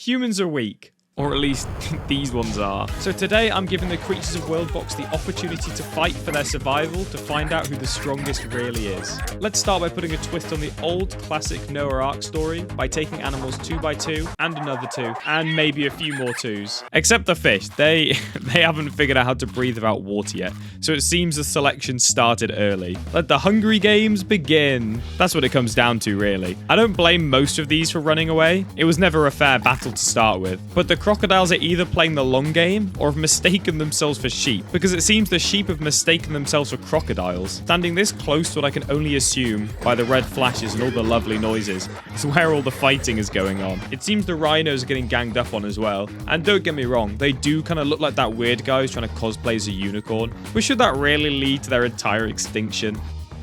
Humans are weak. Or at least these ones are. So today I'm giving the creatures of Worldbox the opportunity to fight for their survival to find out who the strongest really is. Let's start by putting a twist on the old classic Noah Ark story by taking animals 2 by 2 and another 2 and maybe a few more 2s. Except the fish, they haven't figured out how to breathe without water yet. So it seems the selection started early. Let the Hungry Games begin. That's what it comes down to really. I don't blame most of these for running away. It was never a fair battle to start with. But the crocodiles are either playing the long game or have mistaken themselves for sheep, because it seems the sheep have mistaken themselves for crocodiles. Standing this close to what I can only assume by the red flashes and all the lovely noises is where all the fighting is going on. It seems the rhinos are getting ganged up on as well. And don't get me wrong, they do kind of look like that weird guy who's trying to cosplay as a unicorn. But should that really lead to their entire extinction?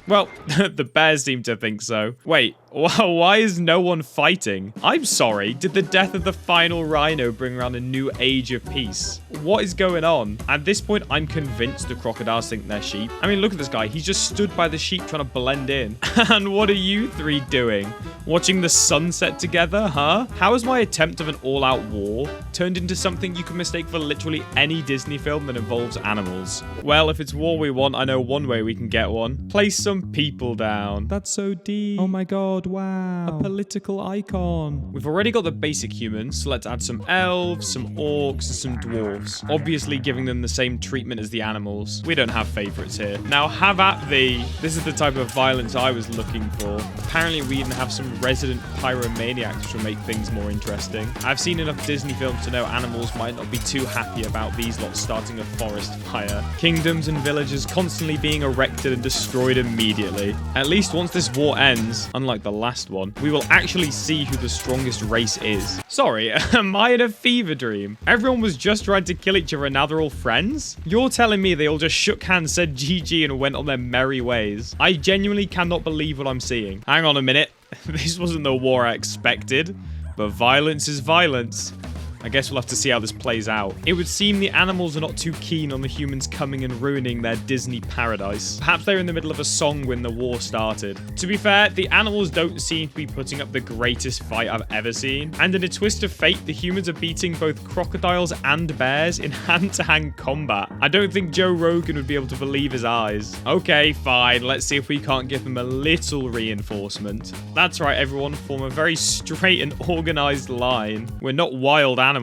Well, the bears seem to think so. Wait, why is no one fighting? I'm sorry, did the death of the final rhino bring around a new age of peace? What is going on? At this point, I'm convinced the crocodiles think they're sheep. I mean, look at this guy. He's just stood by the sheep trying to blend in. And what are you three doing? Watching the sunset together, huh? How has my attempt of an all-out war turned into something you can mistake for literally any Disney film that involves animals? Well, if it's war we want, I know one way we can get one. Place some people down. That's so deep. Oh my god, wow. A political icon. We've already got the basic humans, so let's add some elves, some orcs, and some dwarves. Obviously giving them the same treatment as the animals. We don't have favorites here. Now have at thee. This is the type of violence I was looking for. Apparently we even have some resident pyromaniacs, which will make things more interesting. I've seen enough Disney films to know animals might not be too happy about these lots starting a forest fire. Kingdoms and villages constantly being erected and destroyed immediately. At least once this war ends, unlike the last one, we will actually see who the strongest race is. Sorry, am I in a fever dream? Everyone was just trying to kill each other and now they're all friends? You're telling me they all just shook hands, said GG and went on their merry ways? I genuinely cannot believe what I'm seeing. Hang on a minute. This wasn't the war I expected, but violence is violence. I guess we'll have to see how this plays out. It would seem the animals are not too keen on the humans coming and ruining their Disney paradise. Perhaps they're in the middle of a song when the war started. To be fair, the animals don't seem to be putting up the greatest fight I've ever seen. And in a twist of fate, the humans are beating both crocodiles and bears in hand-to-hand combat. I don't think Joe Rogan would be able to believe his eyes. Okay, fine. Let's see if we can't give them a little reinforcement. That's right, everyone. Form a very straight and organized line. We're not wild animals.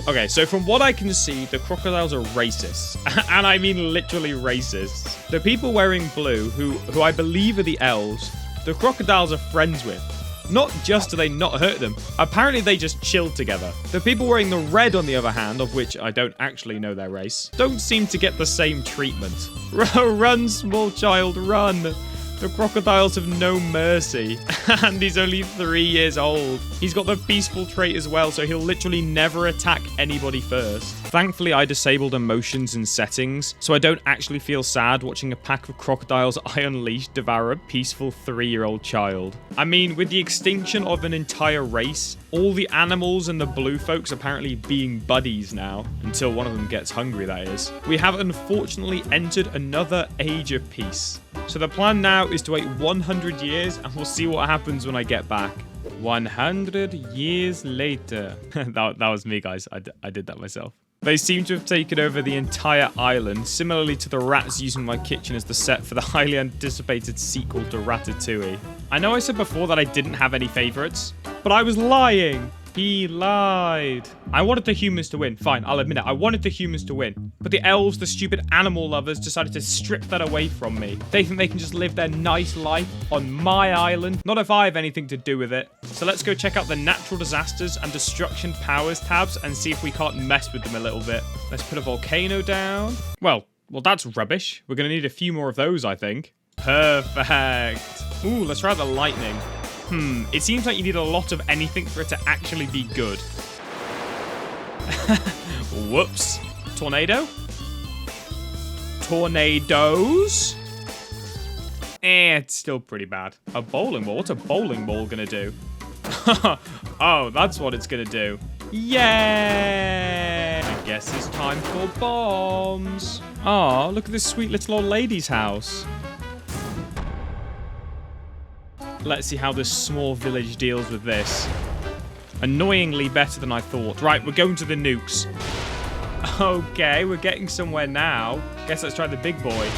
Okay, so from what I can see, the crocodiles are racist. And I mean literally racist. The people wearing blue, who I believe are the elves, the crocodiles are friends with. Not just do they not hurt them, apparently they just chill together. The people wearing the red, on the other hand, of which I don't actually know their race, don't seem to get the same treatment. Run, small child, run. The crocodiles have no mercy. And he's only 3 years old. He's got the peaceful trait as well, so he'll literally never attack anybody first. Thankfully, I disabled emotions and settings, so I don't actually feel sad watching a pack of crocodiles I unleashed devour a peaceful 3-year-old child. I mean, with the extinction of an entire race, all the animals and the blue folks apparently being buddies now, until one of them gets hungry, that is. We have unfortunately entered another age of peace. So the plan now is to wait 100 years and we'll see what happens when I get back. 100 years later. that was me, guys. I did that myself. They seem to have taken over the entire island, similarly to the rats using my kitchen as the set for the highly anticipated sequel to Ratatouille. I know I said before that I didn't have any favorites, but I was lying. He lied. I wanted the humans to win. Fine, I'll admit it. I wanted the humans to win. But the elves, the stupid animal lovers, decided to strip that away from me. They think they can just live their nice life on my island. Not if I have anything to do with it. So let's go check out the natural disasters and destruction powers tabs and see if we can't mess with them a little bit. Let's put a volcano down. Well, that's rubbish. We're going to need a few more of those, I think. Perfect. Ooh, let's try out the lightning. It seems like you need a lot of anything for it to actually be good. Whoops. Tornado? Tornadoes? It's still pretty bad. A bowling ball? What's a bowling ball gonna do? Oh, that's what it's gonna do. Yay! I guess it's time for bombs. Aw, look at this sweet little old lady's house. Let's see how this small village deals with this. Annoyingly better than I thought. Right, we're going to the nukes. Okay, we're getting somewhere now. Guess let's try the big boy.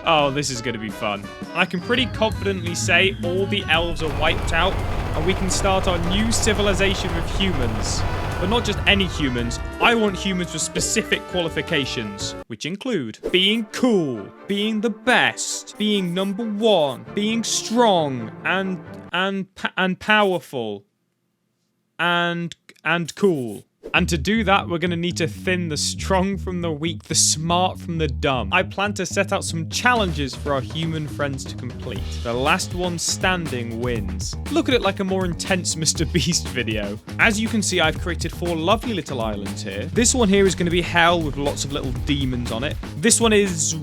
Oh, this is going to be fun. I can pretty confidently say all the elves are wiped out, and we can start our new civilization with humans. But not just any humans. I want humans with specific qualifications, which include being cool, being the best, being number one, being strong, and powerful, and cool. And to do that, we're going to need to thin the strong from the weak, the smart from the dumb. I plan to set out some challenges for our human friends to complete. The last one standing wins. Look at it like a more intense Mr. Beast video. As you can see, I've created 4 lovely little islands here. This one here is going to be hell with lots of little demons on it. This one is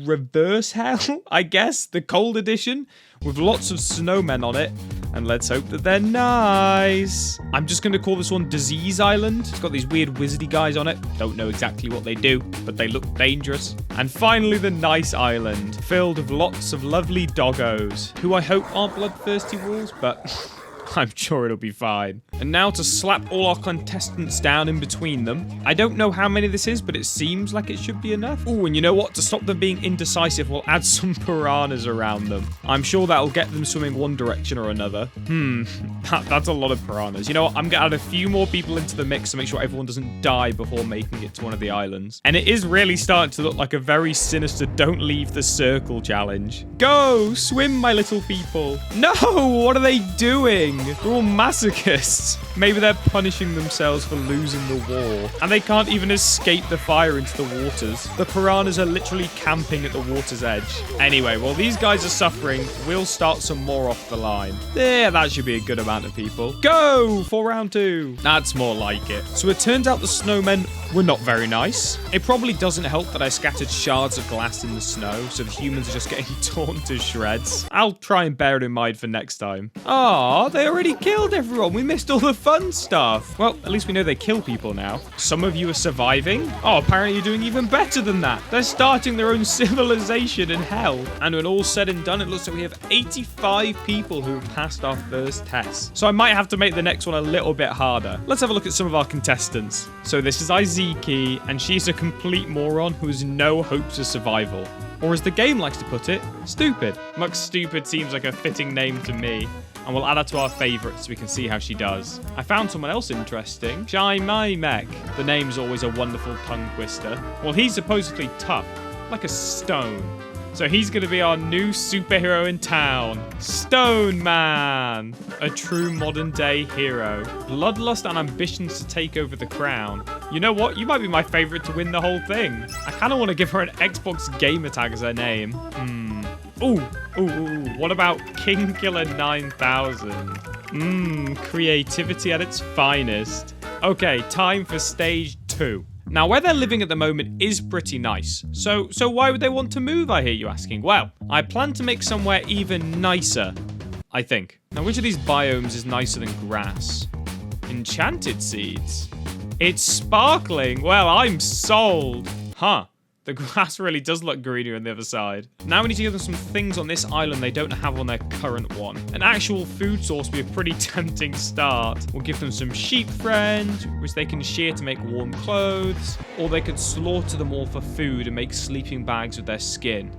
reverse hell, I guess, the cold edition, with lots of snowmen on it. And let's hope that they're nice. I'm just going to call this one Disease Island. It's got these weird wizardy guys on it. Don't know exactly what they do, but they look dangerous. And finally, the Nice Island, filled with lots of lovely doggos, who I hope aren't bloodthirsty wolves, but I'm sure it'll be fine. And now to slap all our contestants down in between them. I don't know how many this is, but it seems like it should be enough. Oh, and you know what? To stop them being indecisive, we'll add some piranhas around them. I'm sure that'll get them swimming one direction or another. That's a lot of piranhas. You know what? I'm going to add a few more people into the mix to make sure everyone doesn't die before making it to one of the islands. And it is really starting to look like a very sinister don't leave the circle challenge. Go! Swim, my little people. No! What are they doing? They're all masochists. Maybe they're punishing themselves for losing the war. And they can't even escape the fire into the waters. The piranhas are literally camping at the water's edge. Anyway, while these guys are suffering, we'll start some more off the line. There, that should be a good amount of people. Go for round 2. That's more like it. So it turns out the snowmen were not very nice. It probably doesn't help that I scattered shards of glass in the snow, so the humans are just getting torn to shreds. I'll try and bear it in mind for next time. Aw, they already killed everyone. We missed all the fun stuff. Well, at least we know they kill people now. Some of you are surviving. Oh, apparently you're doing even better than that. They're starting their own civilization in hell. And when all's said and done, it looks like we have 85 people who have passed our first test. So I might have to make the next one a little bit harder. Let's have a look at some of our contestants. So this is Iziki, and she's a complete moron who has no hopes of survival. Or as the game likes to put it, stupid. Much stupid seems like a fitting name to me. And we'll add her to our favourites so we can see how she does. I found someone else interesting. Shai Mai Mek. The name's always a wonderful tongue twister. Well, he's supposedly tough, like a stone. So he's going to be our new superhero in town. Stone Man. A true modern day hero. Bloodlust and ambitions to take over the crown. You know what? You might be my favourite to win the whole thing. I kind of want to give her an Xbox gamer tag as her name. Ooh. What about King Killer 9000? Creativity at its finest. Okay, time for stage 2. Now, where they're living at the moment is pretty nice. So why would they want to move, I hear you asking? Well, I plan to make somewhere even nicer, I think. Now, which of these biomes is nicer than grass? Enchanted seeds. It's sparkling. Well, I'm sold. Huh. The grass really does look greener on the other side. Now we need to give them some things on this island they don't have on their current one. An actual food source would be a pretty tempting start. We'll give them some sheep friends, which they can shear to make warm clothes. Or they could slaughter them all for food and make sleeping bags with their skin.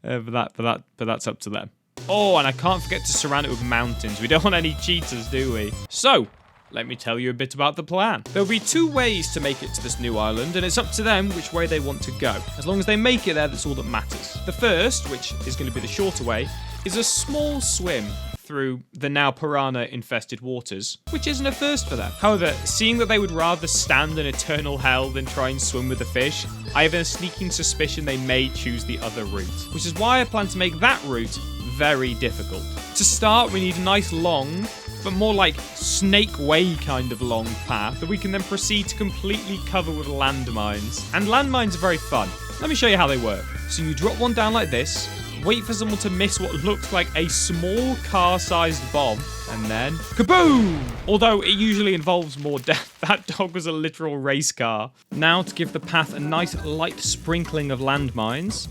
but that's up to them. Oh, and I can't forget to surround it with mountains. We don't want any cheaters, do we? So, let me tell you a bit about the plan. There'll be 2 ways to make it to this new island, and it's up to them which way they want to go. As long as they make it there, that's all that matters. The first, which is going to be the shorter way, is a small swim through the now piranha-infested waters, which isn't a first for them. However, seeing that they would rather stand in eternal hell than try and swim with the fish, I have a sneaking suspicion they may choose the other route, which is why I plan to make that route very difficult. To start, we need a nice long, but more like snake way kind of long path that we can then proceed to completely cover with landmines. And landmines are very fun. Let me show you how they work. So you drop one down like this, wait for someone to miss what looks like a small car-sized bomb, and then kaboom! Although it usually involves more death. That dog was a literal race car. Now to give the path a nice light sprinkling of landmines.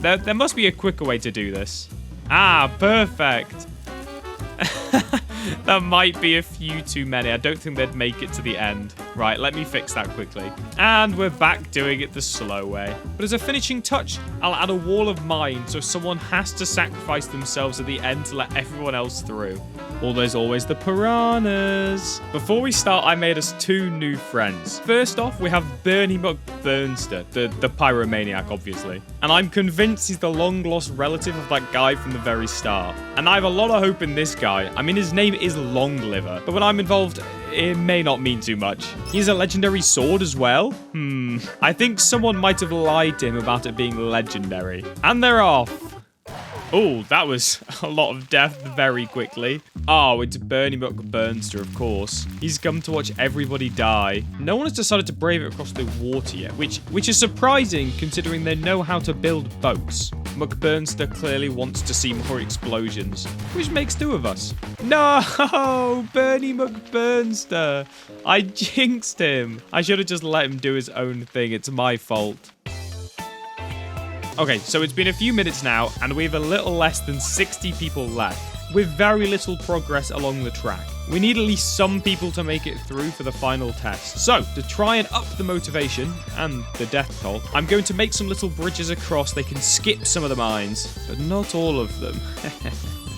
There must be a quicker way to do this. Ah, perfect. That might be a few too many. I don't think they'd make it to the end. Right, let me fix that quickly. And we're back doing it the slow way. But as a finishing touch, I'll add a wall of mine so someone has to sacrifice themselves at the end to let everyone else through. Or there's always the piranhas. Before we start, I made us 2 new friends. First off, we have Bernie McBurnster, the pyromaniac, obviously. And I'm convinced he's the long-lost relative of that guy from the very start. And I have a lot of hope in this guy. I mean, his name is Longliver, but when I'm involved, it may not mean too much. He has a legendary sword as well. I think someone might have lied to him about it being legendary. And they're off. Oh, that was a lot of death very quickly. Oh, it's Bernie McBurnster, of course. He's come to watch everybody die. No one has decided to brave it across the water yet, which is surprising considering they know how to build boats. McBurnster clearly wants to see more explosions, which makes 2 of us. No, Bernie McBurnster. I jinxed him. I should have just let him do his own thing. It's my fault. Okay, so it's been a few minutes now, and we have a little less than 60 people left, with very little progress along the track. We need at least some people to make it through for the final test. So, to try and up the motivation, and the death toll, I'm going to make some little bridges across. They can skip some of the mines, but not all of them.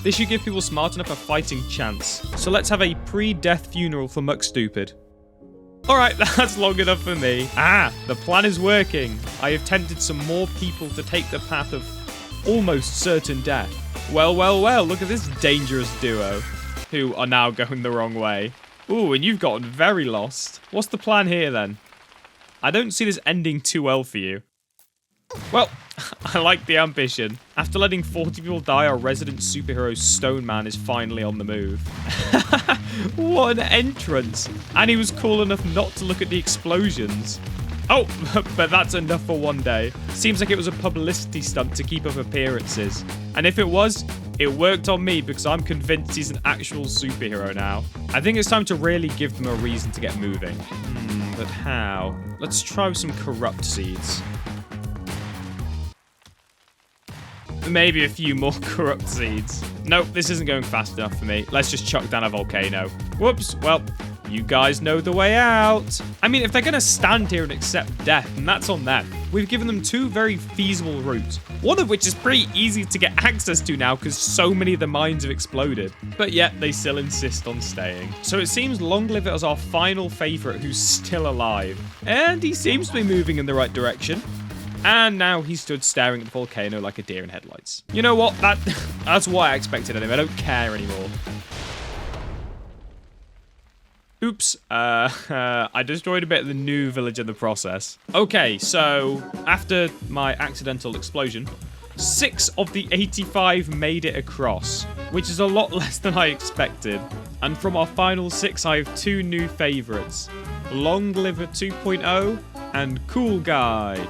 This should give people smart enough a fighting chance. So let's have a pre-death funeral for McStupid. Alright, that's long enough for me. The plan is working. I have tempted some more people to take the path of almost certain death. Well, look at this dangerous duo, who are now going the wrong way. Ooh, and you've gotten very lost. What's the plan here, then? I don't see this ending too well for you. Well, I like the ambition. After letting 40 people die, our resident superhero Stone Man is finally on the move. What an entrance. And he was cool enough not to look at the explosions. Oh, but that's enough for one day. Seems like it was a publicity stunt to keep up appearances. And if it was, it worked on me because I'm convinced he's an actual superhero now. I think it's time to really give them a reason to get moving. But how? Let's try with some corrupt seeds. Maybe a few more corrupt seeds. Nope, this isn't going fast enough for me. Let's just chuck down a volcano. Whoops, well, you guys know the way out. I mean, if they're going to stand here and accept death, then that's on them. We've given them 2 very feasible routes, one of which is pretty easy to get access to now because so many of the mines have exploded. But yet, they still insist on staying. So it seems Longliver is our final favourite who's still alive. And he seems to be moving in the right direction. And now he stood staring at the volcano like a deer in headlights. You know what? That's what I expected of him. I don't care anymore. Oops. I destroyed a bit of the new village in the process. Okay, so after my accidental explosion, 6 of the 85 made it across, which is a lot less than I expected. And from our final 6, I have 2 new favourites. Longliver 2.0 and Cool Guy.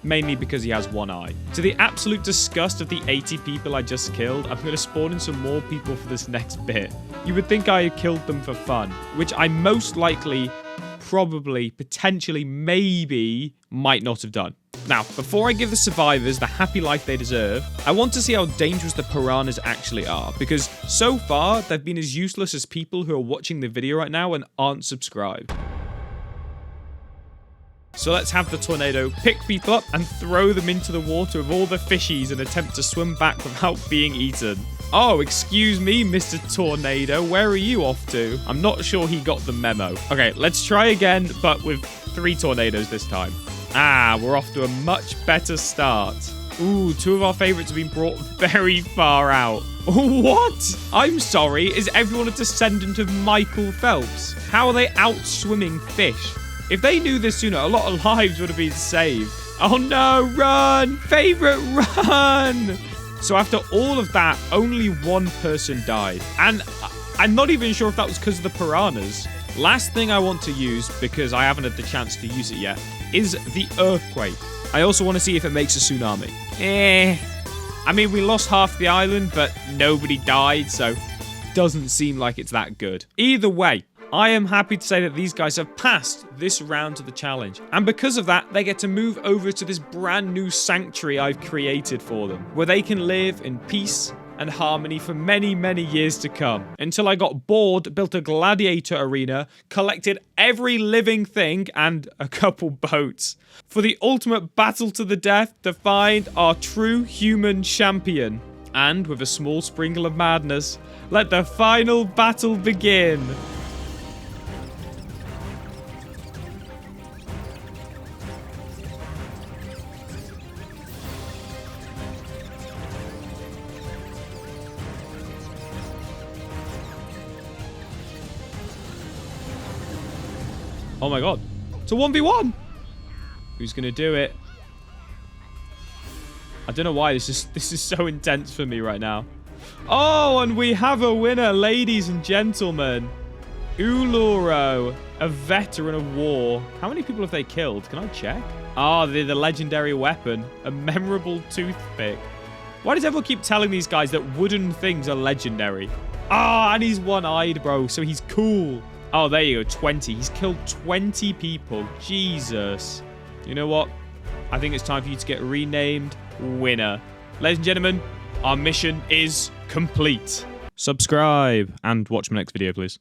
Mainly because he has 1 eye. To the absolute disgust of the 80 people I just killed, I'm going to spawn in some more people for this next bit. You would think I killed them for fun, which I most likely, probably, potentially, maybe, might not have done. Now, before I give the survivors the happy life they deserve, I want to see how dangerous the piranhas actually are, because so far, they've been as useless as people who are watching the video right now and aren't subscribed. So let's have the tornado pick people up and throw them into the water with all the fishies and attempt to swim back without being eaten. Oh, excuse me, Mr. Tornado, where are you off to? I'm not sure he got the memo. Okay, let's try again, but with 3 tornadoes this time. We're off to a much better start. Ooh, 2 of our favorites have been brought very far out. What? I'm sorry, is everyone a descendant of Michael Phelps? How are they out swimming fish? If they knew this sooner, a lot of lives would have been saved. Oh no, run! Favorite, run! So after all of that, only 1 person died. And I'm not even sure if that was because of the piranhas. Last thing I want to use, because I haven't had the chance to use it yet, is the earthquake. I also want to see if it makes a tsunami. I mean, we lost half the island, but nobody died, so doesn't seem like it's that good. Either way, I am happy to say that these guys have passed this round of the challenge. And because of that, they get to move over to this brand new sanctuary I've created for them, where they can live in peace and harmony for many, many years to come. Until I got bored, built a gladiator arena, collected every living thing, and a couple boats. For the ultimate battle to the death to find our true human champion. And with a small sprinkle of madness, let the final battle begin. Oh my god. It's a 1v1. Who's gonna do it? I don't know why this is so intense for me right now. Oh, and we have a winner, ladies and gentlemen. Uluro, a veteran of war. How many people have they killed? Can I check? Ah, the legendary weapon. A memorable toothpick. Why does everyone keep telling these guys that wooden things are legendary? Ah, and he's one-eyed, bro, so he's cool. Oh, there you go, 20. He's killed 20 people. Jesus. You know what? I think it's time for you to get renamed winner. Ladies and gentlemen, our mission is complete. Subscribe and watch my next video, please.